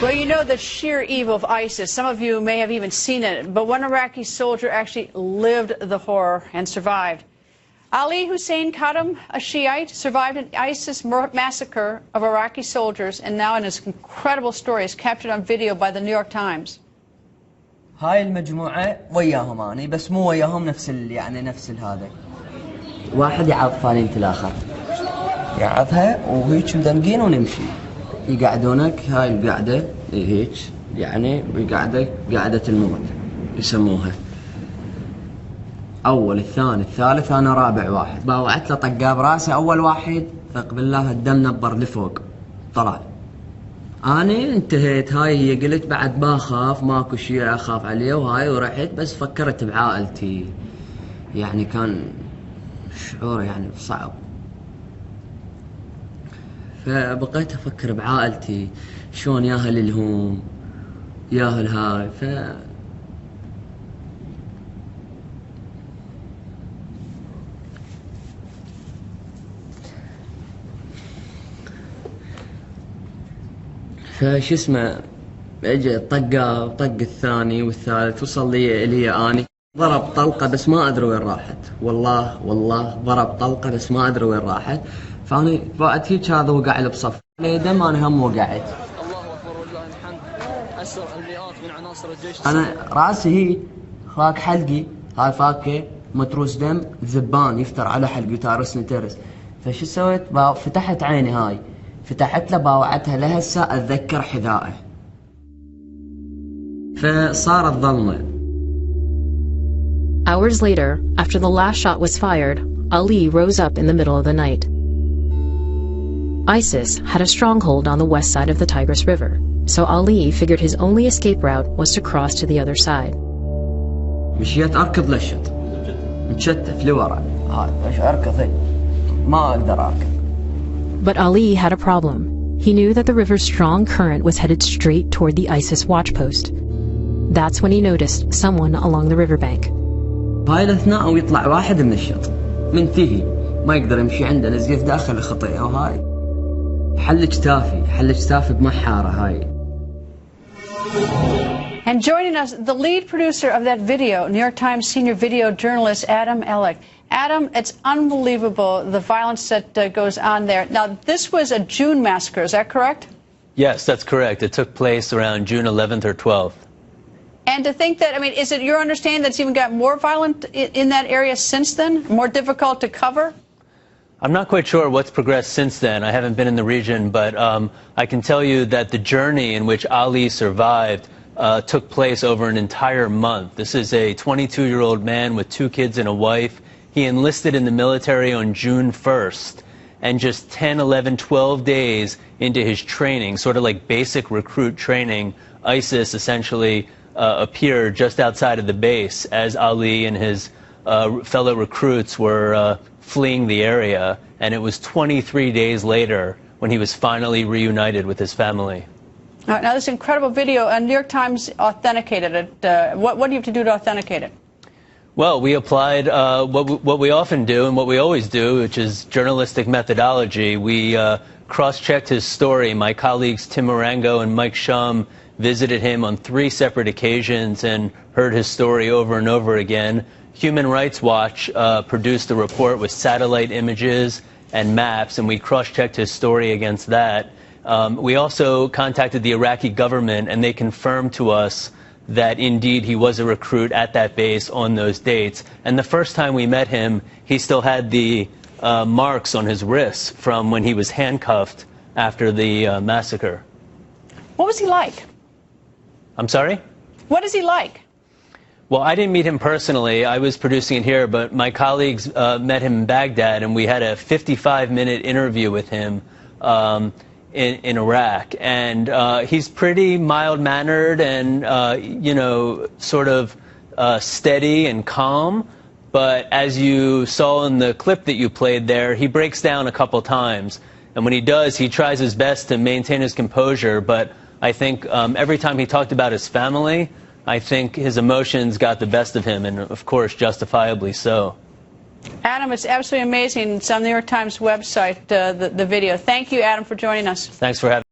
Well, you know the sheer evil of ISIS. Some of you may have even seen it, but one Iraqi soldier actually lived the horror and survived. Ali Hussein Khatam, a Shiite, survived an ISIS massacre of Iraqi soldiers, and now in his incredible story is captured on video by the New York Times. هاي المجموعة وياهم أنا بس مو وياهم نفس هذا. واحد يعض فالنت الآخر. يعضها وهيك مدمقين ونمشي. يقعدونك هاي القعدة هيك يعني قعدة الموت يسموها. أول الثاني الثالث أنا رابع واحد. باوعت له طقاه براسه أول واحد ثق بالله الدم نبر لفوق طلع. أنا انتهيت هاي هي قلت بعد ما أخاف ماكو شيء أخاف عليه وهاي ورحت بس فكرت بعائلتي يعني كان شعور يعني صعب فبقيت أفكر بعائلتي شلون ياهل الهوم ياهل هاي فش اسمه اجى طقه وطق الثاني والثالث وصل لي اني ضرب طلقه بس ما ادري وين راحت والله ضرب طلقه بس ما ادري وين راحت فاني بعد هيك هذا وقع له بصف دم انا هم وقعت. الله اكبر ولله الحمد. اسرع المئات من عناصر الجيش. انا راسي هي فاك حلقي هاي فاكه متروس دم ذبان يفتر على حلقي وتارسني ترس فشو سويت فتحت عيني هاي فتحت له باوعتها لهسه اتذكر حذائه فصارت ظلمه. Hours later, after the last shot was fired, Ali rose up in the middle of the night. ISIS had a stronghold on the west side of the Tigris River, so Ali figured his only escape route was to cross to the other side. مشيت اركض للشط متشتف لورا هذا ايش اركض ما اقدر اركض. But Ali had a problem. He knew that the river's strong current was headed straight toward the ISIS watchpost. That's when he noticed someone along the riverbank. هاي الاثناء ويطلع واحد من الشط منتهي ما يقدر يمشي عنده نزقف داخل الخطيئة وهاي حل جتافي بمحارة هاي. And joining us, the lead producer of that video, New York Times senior video journalist Adam Ellick. Adam, it's unbelievable the violence that goes on there. Now, this was a June massacre, is that correct? Yes, that's correct. It took place around June 11th or 12th. And to think that, I mean, is it your understanding that it's even got more violent in that area since then? More difficult to cover? I'm not quite sure what's progressed since then. I haven't been in the region, but I can tell you that the journey in which Ali survived took place over an entire month. This is a 22-year-old man with 2 kids and a wife. He enlisted in the military on June 1st, and just 10, 11, 12 days into his training, sort of like basic recruit training, ISIS essentially appeared just outside of the base as Ali and his fellow recruits were fleeing the area, and it was 23 days later when he was finally reunited with his family. All right, now this incredible video, New York Times authenticated it. What do you have to do to authenticate it? Well, we applied what we often do and what we always do, which is journalistic methodology. We cross-checked his story. My colleagues Tim Marango and Mike Shum visited him on 3 separate occasions and heard his story over and over again. Human Rights Watch produced a report with satellite images and maps, and we cross-checked his story against that. We also contacted the Iraqi government, and they confirmed to us that indeed he was a recruit at that base on those dates. And the first time we met him, he still had the marks on his wrists from when he was handcuffed after the massacre. What was he like? I'm sorry? What is he like? Well, I didn't meet him personally. I was producing it here, but my colleagues met him in Baghdad, and we had a 55-minute interview with him in Iraq. And he's pretty mild-mannered and, you know, sort of steady and calm. But as you saw in the clip that you played there, he breaks down a couple times. And when he does, he tries his best to maintain his composure. But I think every time he talked about his family, I think his emotions got the best of him, and of course, justifiably so. Adam, it's absolutely amazing. It's on the New York Times website, the video. Thank you, Adam, for joining us. Thanks for having me.